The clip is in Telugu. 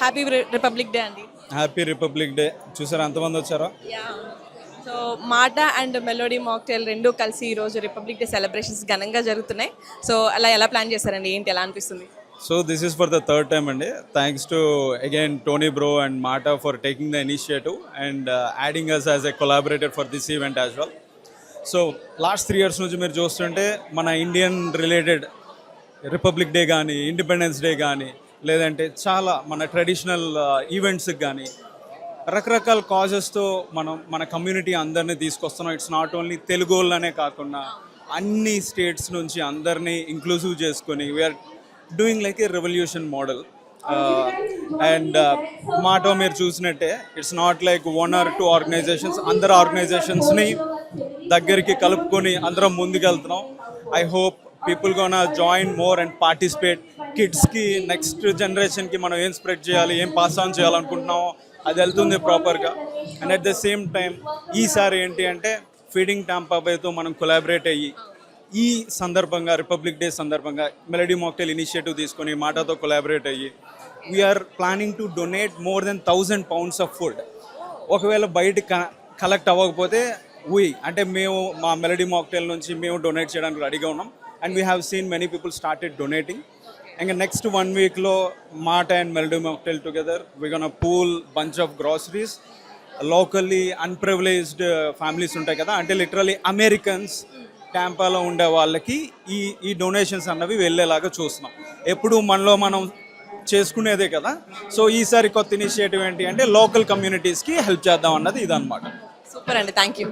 హ్యాపీ రిపబ్లిక్ డే అండి. Happy republic day. చూసారా ఎంతమంది వచ్చారో. సో మాటా అండ్ మెలోడీ మాక్టైల్ రెండు కలిసి ఈరోజు రిపబ్లిక్ డే సెలబ్రేషన్స్ ఘనంగా జరుగుతున్నాయి. సో అలా ఎలా ప్లాన్ చేశారండి, ఏంటి, ఎలా అనిపిస్తుంది? So this is for the third time అండి. Thanks to again Tony bro and MATA for taking the initiative and adding us as a collaborator for this event as well. So last 3 years నుంచి మీరు చూస్తుంటే మన ఇండియన్ రిలేటెడ్ రిపబ్లిక్ డే కానీ, ఇండిపెండెన్స్ డే కానీ, లేదంటే చాలా మన ట్రెడిషనల్ ఈవెంట్స్కి కానీ రకరకాల కాజెస్తో మన కమ్యూనిటీ అందరినీ తీసుకొస్తున్నాం. ఇట్స్ నాట్ ఓన్లీ తెలుగు వాళ్ళనే కాకుండా అన్ని స్టేట్స్ నుంచి అందరినీ ఇంక్లూజివ్ చేసుకొని we are doing like a revolution model. And మాటో మీరు చూసినట్టే it's not like 1 or 2 organisations, అందరు ఆర్గనైజేషన్స్ని దగ్గరికి కలుపుకొని అందరం ముందుకెళ్తున్నాం. I hope people gonna join more and participate. కిడ్స్కి నెక్స్ట్ జనరేషన్కి మనం ఏం స్ప్రెడ్ చేయాలి, ఏం పాస్ ఆన్ చేయాలనుకుంటున్నామో అది వెళ్తుంది ప్రాపర్గా. And at the same time ఈసారి ఏంటి అంటే ఫీడింగ్ టాంపా బేతో మనం కొలాబరేట్ అయ్యి ఈ సందర్భంగా రిపబ్లిక్ డే సందర్భంగా మెలడీ మాక్టైల్ ఇనిషియేటివ్ తీసుకొని మాటాతో కొలాబరేట్ అయ్యి we're planning to donate more than 1000 pounds of food. ఒకవేళ బయట కలెక్ట్ అవ్వకపోతే అంటే మేము మా మెలడీ మాక్టైల్ నుంచి మేము డొనేట్ చేయడానికి రెడీగా ఉన్నాం. And we have seen many people started donating. ఇంకా నెక్స్ట్ 1 weekలో MATA and melody mocktail together we gonna pool bunch of groceries. Locally unprivileged families ఉంటాయి కదా, అంటే లిటరలీ అమెరికన్స్ టాంపాలో ఉండే వాళ్ళకి ఈ డొనేషన్స్ అన్నవి వెళ్ళేలాగా చూస్తున్నాం. ఎప్పుడు మనలో మనం చేసుకునేదే కదా. సో ఈసారి కొత్త ఇనిషియేటివ్ ఏంటి అంటే లోకల్ కమ్యూనిటీస్కి హెల్ప్ చేద్దాం అన్నది ఇదన్నమాట. సూపర్ అండి, థ్యాంక్ యూ.